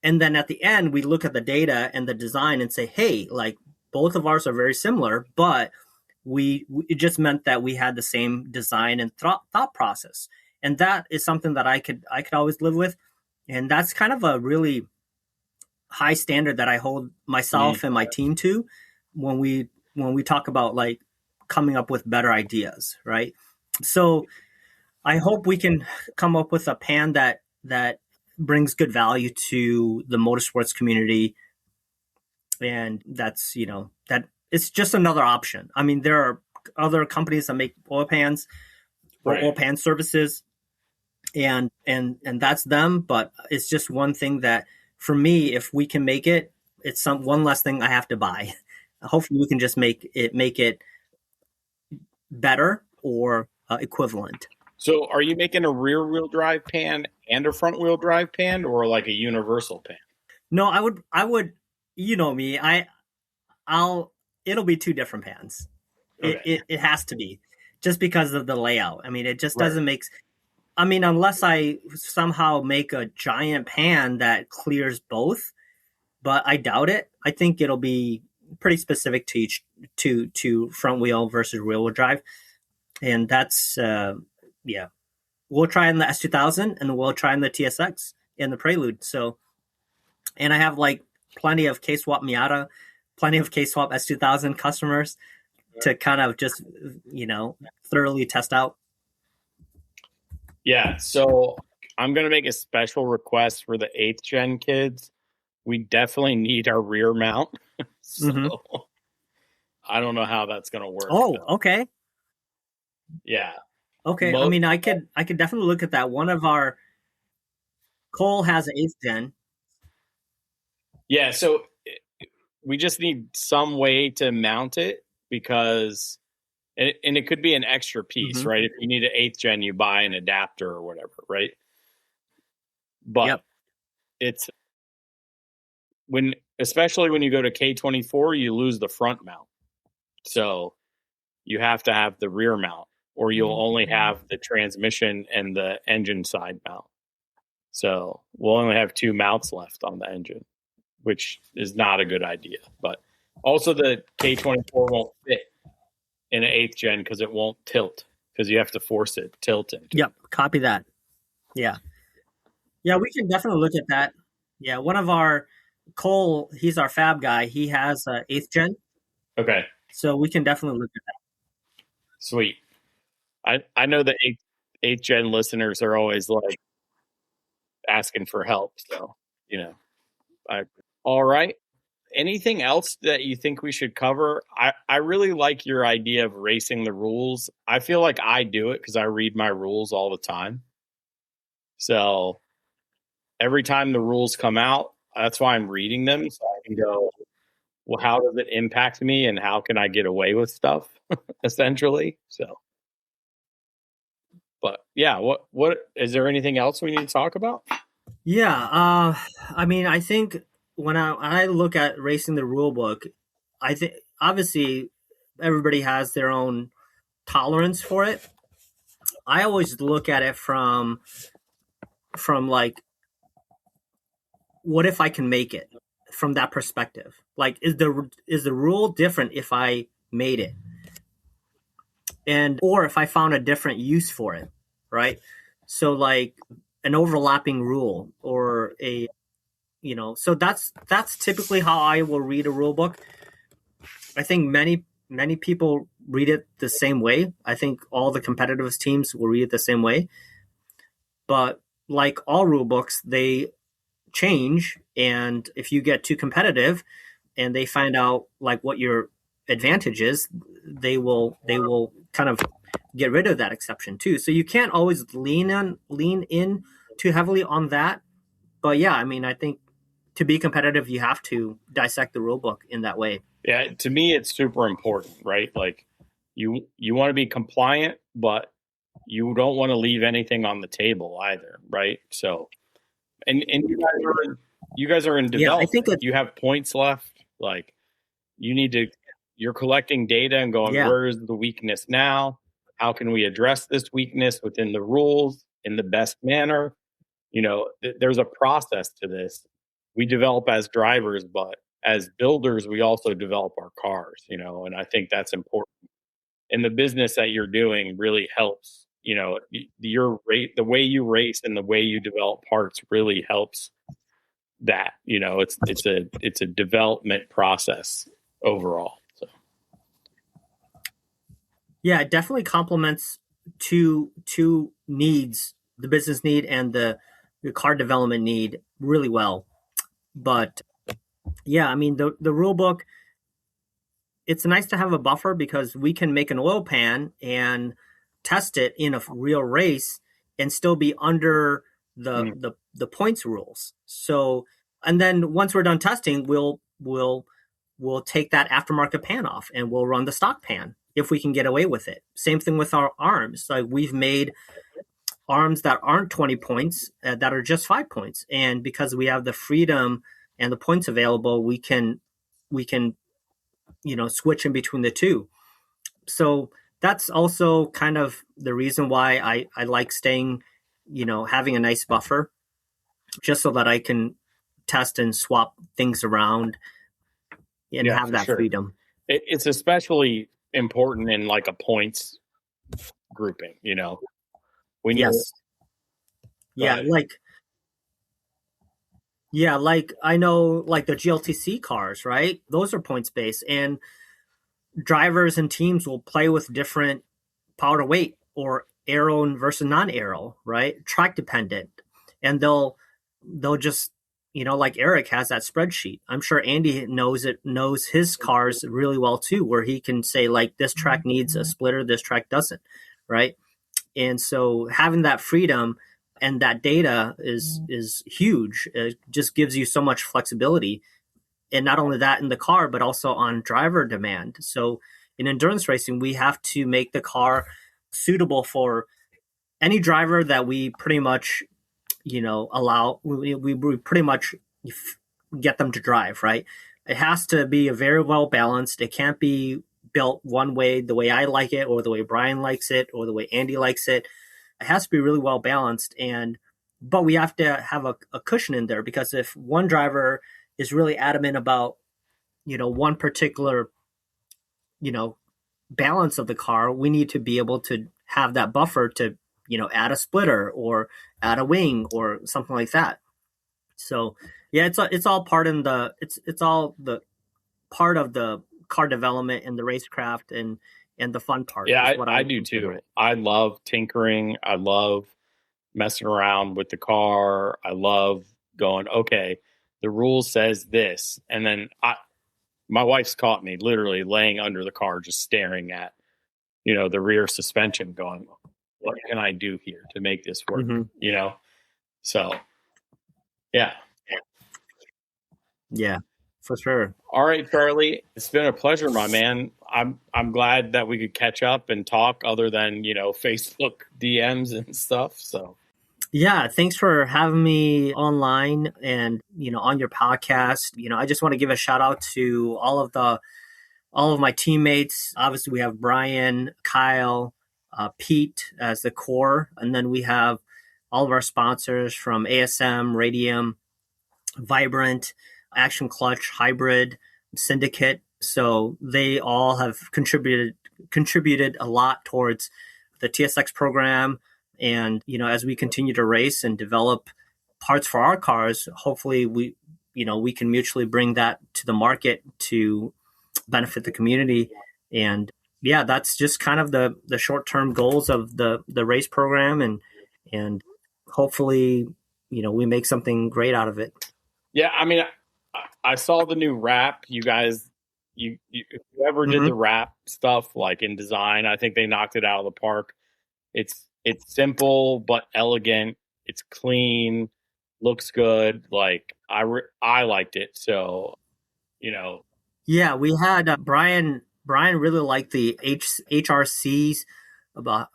and then at the end we look at the data and the design and say, hey, like both of ours are very similar, but it just meant that we had the same design and thought process, and that is something that I could always live with, and that's kind of a really high standard that I hold myself and my team to when we talk about like coming up with better ideas, right? So I hope we can come up with a pan that brings good value to the motorsports community, and that's that it's just another option. I mean, there are other companies that make oil pans or oil pan services, and that's them. But it's just one thing that, for me, if we can make it, it's one less thing I have to buy. Hopefully, we can just make it better or equivalent. So, are you making a rear-wheel drive pan and a front-wheel drive pan, or like a universal pan? No, I would. You know me. It'll be two different pans. Okay. It has to be, just because of the layout. I mean, it just doesn't make. I mean, unless I somehow make a giant pan that clears both, but I doubt it. I think it'll be pretty specific to each to front wheel versus rear wheel drive, and that's We'll try in the S2000 and we'll try in the TSX and the Prelude. So, and I have like plenty of K-Swap Miata, plenty of K-Swap S2000 customers to kind of just thoroughly test out. Yeah, so I'm going to make a special request for the 8th gen kids. We definitely need our rear mount. So I don't know how that's going to work. Oh, okay. Yeah. Okay. I mean, I could definitely look at that. One of our Cole has an 8th gen. Yeah, so we just need some way to mount it, because and it could be an extra piece, right? If you need an 8th gen, you buy an adapter or whatever, right? But it's especially when you go to K24, you lose the front mount. So you have to have the rear mount, or you'll only have the transmission and the engine side mount. So we'll only have 2 mounts left on the engine, which is not a good idea. But also the K24 won't fit in an 8th gen because it won't tilt, because you have to force it tilting. Yep, copy that. Yeah, we can definitely look at that. Yeah, one of our Cole, he's our fab guy. He has an 8th gen. Okay, so we can definitely look at that. Sweet. I know the 8th gen listeners are always like asking for help. So all right. Anything else that you think we should cover? I really like your idea of racing the rules. I feel like I do it because I read my rules all the time. So every time the rules come out, that's why I'm reading them. So I can go, well, how does it impact me and how can I get away with stuff, essentially? So, but yeah, what is there anything else we need to talk about? Yeah. I mean, I think when I look at racing the rule book, I think obviously everybody has their own tolerance for it. I always look at it from like, what if I can make it, from that perspective? Like, is the rule different if I made it, or if I found a different use for it, right? So like an overlapping rule, or a so that's typically how I will read a rule book. I think many people read it the same way. I think all the competitive teams will read it the same way. But like all rule books, they change, and if you get too competitive and they find out like what your advantage is, they will kind of get rid of that exception too. So you can't always lean in too heavily on that. But yeah, I mean, I think to be competitive, you have to dissect the rule book in that way. Yeah, to me, it's super important, right? Like you want to be compliant, but you don't want to leave anything on the table either, right? So, and you guys are in development. Yeah, I think you have points left. Like you're collecting data and going, where is the weakness now? How can we address this weakness within the rules in the best manner? There's a process to this. We develop as drivers, but as builders, we also develop our cars, and I think that's important. And the business that you're doing really helps, your rate, the way you race and the way you develop parts really helps that, it's a development process overall. So Yeah, it definitely complements two needs, the business need and the car development need really well. But yeah, I mean the rule book, it's nice to have a buffer because we can make an oil pan and test it in a real race and still be under the points rules. So, and then once we're done testing, we'll take that aftermarket pan off and we'll run the stock pan if we can get away with it. Same thing with our arms. Like we've made arms that aren't 20 points, that are just 5 points. And because we have the freedom and the points available, we can switch in between the two. So that's also kind of the reason why I like staying, having a nice buffer, just so that I can test and swap things around and have that freedom. It's especially important in like a points grouping, when yes. Like I know, like the GLTC cars, right? Those are points based, and drivers and teams will play with different power to weight or aero versus non-aero, right? Track dependent, and they'll just like Eric has that spreadsheet. I'm sure Andy knows his cars really well too, where he can say like this track needs a splitter, this track doesn't, right? And so having that freedom and that data is huge. It just gives you so much flexibility. And not only that in the car, but also on driver demand. So in endurance racing, we have to make the car suitable for any driver that we pretty much, allow. We pretty much get them to drive, right? It has to be a very well balanced. It can't be built one way, the way I like it, or the way Brian likes it, or the way Andy likes it. It has to be really well balanced. But we have to have a cushion in there, because if one driver is really adamant about, one particular, balance of the car, we need to be able to have that buffer to, add a splitter or add a wing or something like that. So yeah, it's all part in the, it's all the part of the car development and the racecraft and the fun part. Yeah, I do too. I love tinkering. I love messing around with the car. I love going, okay, the rule says this. And then my wife's caught me literally laying under the car, just staring at, the rear suspension going, what can I do here to make this work? Mm-hmm. So yeah. Yeah, for sure. All right, Charlie, it's been a pleasure, my man. I'm glad that we could catch up and talk other than, Facebook DMs and stuff. So yeah, thanks for having me online and, on your podcast. I just want to give a shout out to all of my teammates. Obviously we have Brian, Kyle, Pete as the core. And then we have all of our sponsors from ASM, Radium, Vibrant, Action Clutch, Hybrid, Syndicate. So they all have contributed a lot towards the TSX program. And, as we continue to race and develop parts for our cars, hopefully we can mutually bring that to the market to benefit the community. And yeah, that's just kind of the short-term goals of the race program. And hopefully, we make something great out of it. Yeah. I mean, I saw the new wrap. You guys, whoever did the wrap stuff, like in design, I think they knocked it out of the park. It's simple but elegant. It's clean, looks good. Like I liked it. So, Yeah, we had Brian really liked the HRC's about,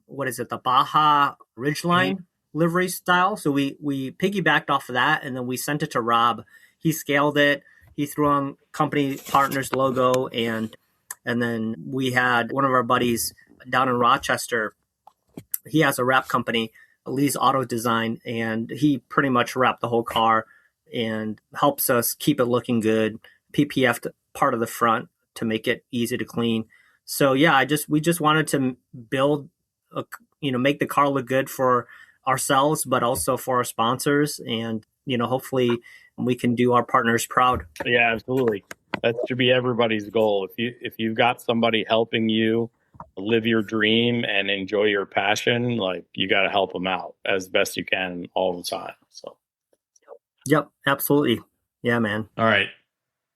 what is it, the Baja Ridgeline livery style. So we piggybacked off of that, and then we sent it to Rob. He scaled it. He threw on company partners logo, and then we had one of our buddies down in Rochester. He has a wrap company, Lee's Auto Design, and he pretty much wrapped the whole car. and helps us keep it looking good. PPF part of the front to make it easy to clean. So yeah, we just wanted to build make the car look good for ourselves, but also for our sponsors, and hopefully we can do our partners proud. Yeah, absolutely. That should be everybody's goal. If you've got somebody helping you live your dream and enjoy your passion, like, you got to help them out as best you can all the time. So, yep, absolutely. Yeah, man. All right.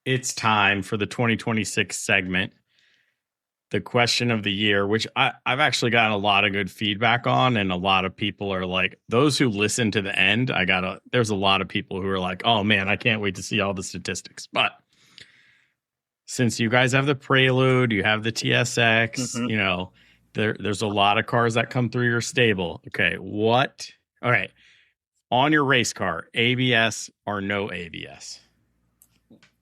It's time for the 2026 segment, the question of the year, which I've actually gotten a lot of good feedback on. And a lot of people are like, those who listen to the end, there's a lot of people who are like, oh man, I can't wait to see all the statistics. But since you guys have the Prelude, you have the TSX, there's a lot of cars that come through your stable. Okay. All right. On your race car, ABS or no ABS?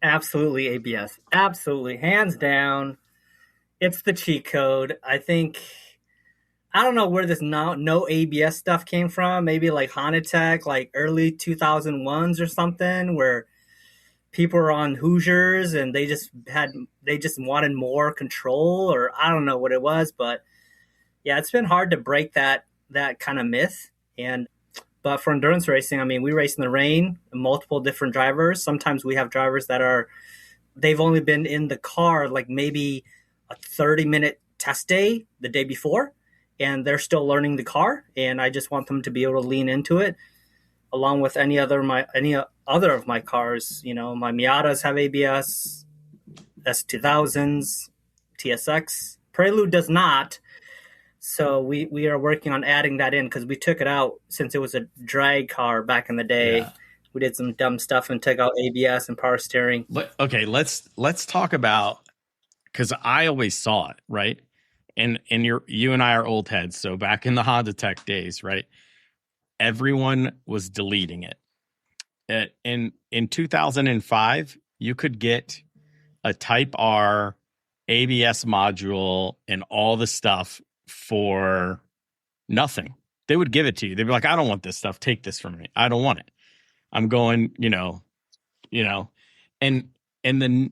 Absolutely ABS. Absolutely. Hands down. It's the cheat code. I don't know where this no ABS stuff came from. Maybe like Honda Tech, like early 2001s or something, where people were on Hoosiers and they just wanted more control, or I don't know what it was, but yeah, it's been hard to break that kind of myth. But for endurance racing, I mean, we race in the rain, multiple different drivers. Sometimes we have drivers they've only been in the car like maybe a 30-minute test day the day before, and they're still learning the car. And I just want them to be able to lean into it, along with any other of my cars. My Miatas have ABS, S2000s, TSX. Prelude does not. So we are working on adding that in, because we took it out since it was a drag car back in the day. Yeah. We did some dumb stuff and took out ABS and power steering. Okay, let's talk about, because I always saw it, right? And you and I are old heads. So back in the Honda Tech days, right? Everyone was deleting it. In 2005, you could get a Type R ABS module and all the stuff for nothing. They would give it to you. They'd be like, I don't want this stuff. Take this from me. I don't want it. I'm going, and then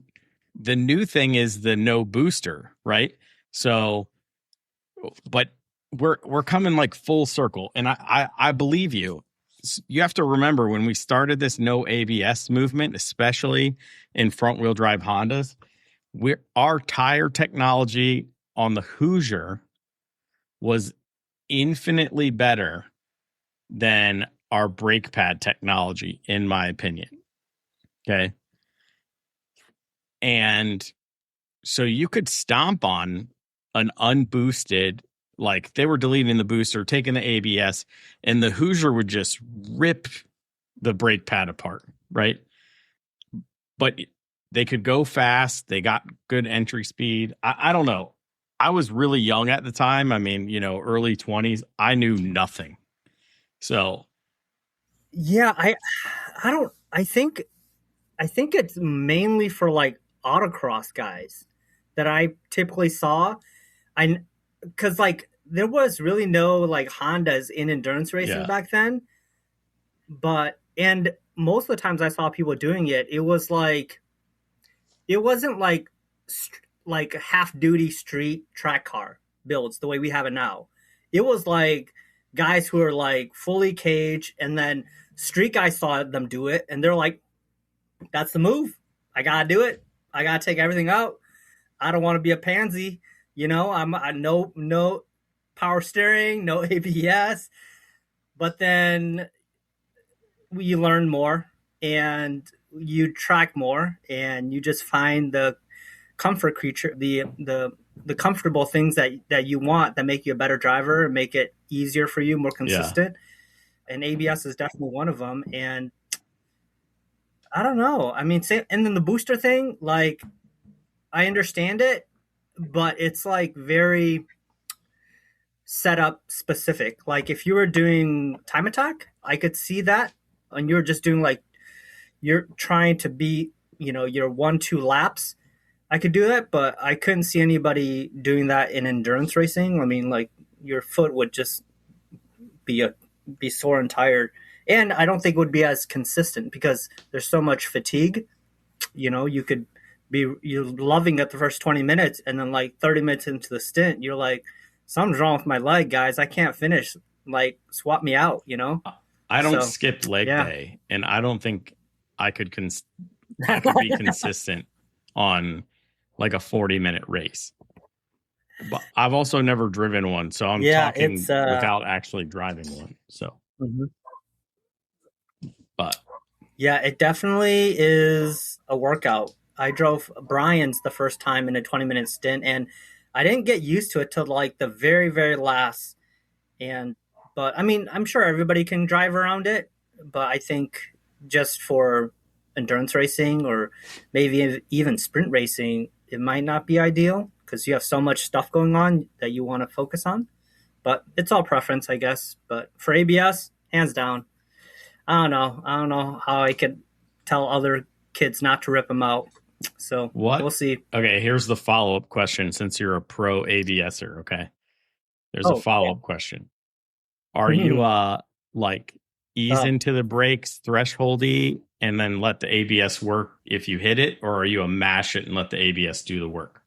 the new thing is the no booster, right? So, but we're coming like full circle. And I believe you. You have to remember, when we started this no ABS movement, especially in front wheel drive Hondas, our tire technology on the Hoosier was infinitely better than our brake pad technology, in my opinion. Okay. And so you could stomp on an unboosted, like they were deleting the booster, taking the ABS, and the Hoosier would just rip the brake pad apart, right? But they could go fast. They got good entry speed. I don't know. I was really young at the time. I mean, early 20s. I knew nothing. So, yeah, I think it's mainly for like autocross guys that I typically saw. Because like there was really no like Hondas in endurance racing back then. And most of the times I saw people doing it, it wasn't like half-duty street track car builds the way we have it now. It was like guys who are like fully cage, and then street guys saw them do it, and they're like, that's the move. I got to do it. I got to take everything out. I don't want to be a pansy. I no power steering, no ABS. But then you learn more, and you track more, and you just find the comfort creature, the comfortable things that you want, that make you a better driver and make it easier for you, more consistent. Yeah. And ABS is definitely one of them. And I don't know. I mean, and then the booster thing, like, I understand it, but it's like very setup specific. Like if you were doing time attack, I could see that, and you're just doing like, you're trying to be, your 1-2 laps. I could do that, but I couldn't see anybody doing that in endurance racing. I mean, like your foot would just be sore and tired. And I don't think it would be as consistent because there's so much fatigue. You could you're loving it the first 20 minutes, and then like 30 minutes into the stint, you're like, something's wrong with my leg, guys. I can't finish. Like, swap me out, I don't So, skip leg yeah. day, and I don't think I could be consistent on like a 40-minute race. But I've also never driven one, so I'm Yeah, talking it's without actually driving one. So, Mhm. but Yeah, it definitely is a workout. I drove Brian's the first time in a 20-minute stint, and I didn't get used to it till like the very, very last. But I mean, I'm sure everybody can drive around it, but I think just for endurance racing or maybe even sprint racing, it might not be ideal because you have so much stuff going on that you want to focus on. But it's all preference, I guess. But for ABS, hands down. I don't know. I don't know how I could tell other kids not to rip them out. So what? We'll see. Okay, here's the follow-up question since you're a pro ABSer, okay? There's a follow-up question. Are you like ease into the brakes thresholdy and then let the ABS work if you hit it, or are you a mash it and let the ABS do the work?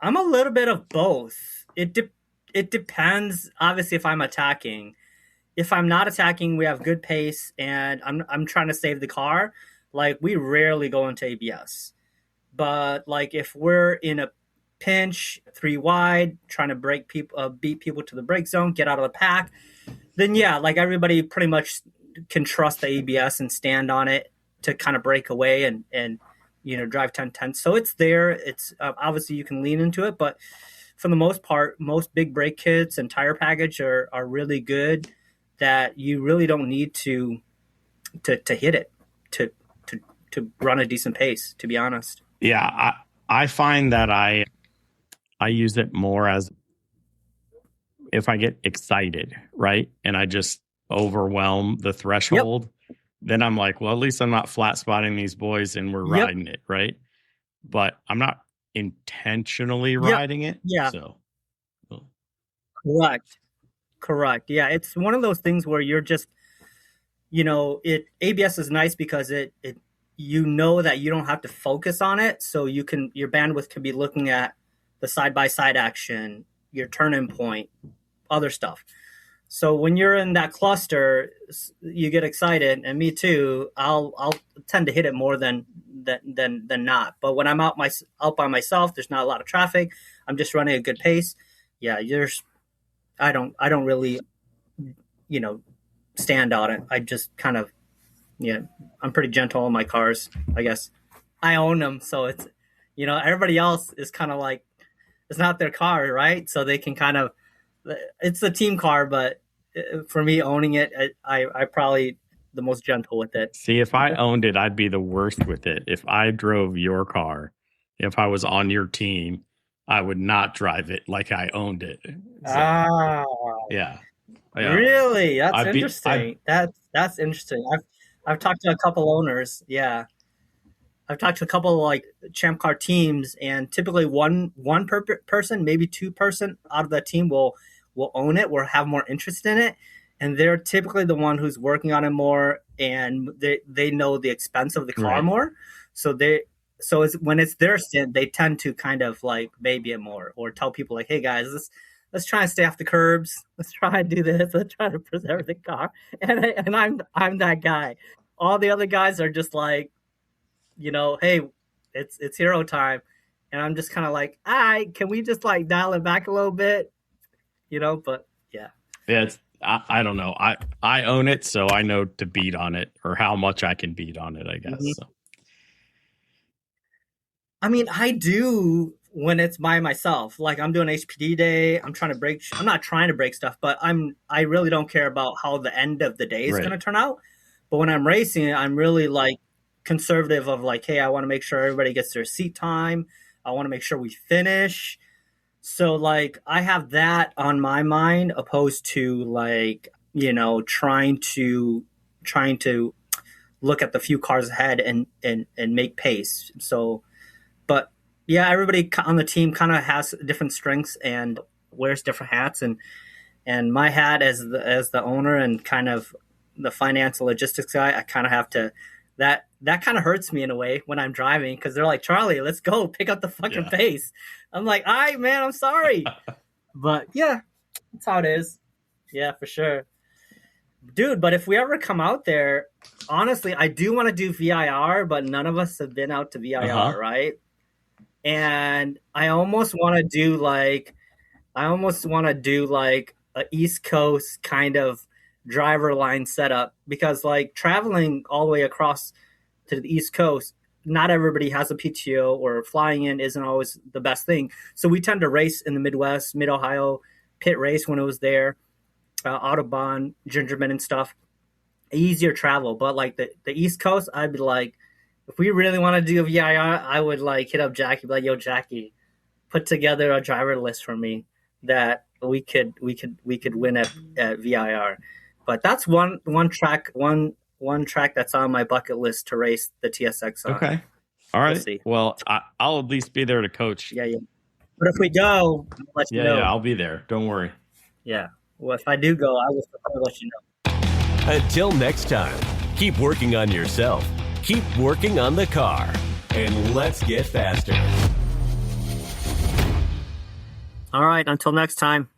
I'm a little bit of both. It depends, obviously, if I'm attacking. If I'm not attacking, we have good pace, and I'm trying to save the car. Like, we rarely go into ABS. But like, if we're in a pinch, 3 wide, trying to beat people to the brake zone, get out of the pack, then yeah, like everybody pretty much can trust the ABS and stand on it to kind of break away and drive 10-10. So it's there. It's obviously you can lean into it, but for the most part, most big brake kits and tire package are really good. That you really don't need to hit it to run a decent pace, to be honest. Yeah, I find that I use it more as if I get excited, right? And I just overwhelm the threshold, then I'm like, well, at least I'm not flat spotting these boys and we're riding it, right? But I'm not intentionally riding it. Yeah. So Correct. Yeah, it's one of those things where you're just, ABS is nice because it that you don't have to focus on it, so your bandwidth can be looking at the side by side action, your turn-in point, other stuff. So when you're in that cluster, you get excited, and me too. I'll tend to hit it more than not. But when I'm out by myself, there's not a lot of traffic. I'm just running a good pace. Yeah, I don't really, stand on it. I just kind of, I'm pretty gentle on my cars, I guess. I own them, so it's, everybody else is kind of like, it's not their car, right? So they can kind of, it's a team car, but for me owning it, I probably the most gentle with it. See, if I owned it, I'd be the worst with it. If I drove your car, if I was on your team, I would not drive it like I owned it. So, yeah. Really? That's interesting. That's interesting. I've talked to a couple owners. Yeah. I've talked to a couple like Champ Car teams, and typically one person, maybe 2 person out of the team will own it or have more interest in it, and they're typically the one who's working on it more, and they know the expense of the car more. So when it's their stint, they tend to kind of like baby it more or tell people like, hey guys, let's try and stay off the curbs. Let's try and do this. Let's try to preserve the car. And I'm that guy. All the other guys are just like, hey, it's hero time. And I'm just kind of like, all right, can we just like dial it back a little bit? But yeah. Yeah, I don't know. I own it, so I know to beat on it or how much I can beat on it, I guess. Mm-hmm. So. I mean, I do when it's by myself. Like I'm doing HPD day. I'm not trying to break stuff, but I really don't care about how the end of the day is going to turn out. But when I'm racing, I'm really like conservative of like, hey, I want to make sure everybody gets their seat time. I want to make sure we finish. So like I have that on my mind opposed to like, trying to look at the few cars ahead and make pace. So, but yeah, everybody on the team kind of has different strengths and wears different hats, and my hat as the owner and kind of the finance and logistics guy, I kind of have to. That kind of hurts me in a way when I'm driving because they're like, Charlie, let's go pick up the fucking pace. I'm like, all right, man, I'm sorry. But yeah, that's how it is. Yeah, for sure. Dude, but if we ever come out there, honestly, I do want to do VIR, but none of us have been out to VIR, right? And I almost want to do like a East Coast kind of driver line setup because like traveling all the way across to the East Coast, not everybody has a PTO or flying in isn't always the best thing. So we tend to race in the Midwest, Mid-Ohio, pit race when it was there, Autobahn, Gingerman and stuff. Easier travel. But like the East Coast, I'd be like, if we really want to do a VIR, I would like hit up Jackie, be like, yo, Jackie, put together a driver list for me that we could win at VIR. But that's one track that's on my bucket list to race the TSX on. Okay. All right. Well, I'll at least be there to coach. Yeah. But if we go, I'll let you know. Yeah, I'll be there. Don't worry. Yeah. Well, if I do go, I will let you know. Until next time, keep working on yourself, keep working on the car, and let's get faster. All right. Until next time.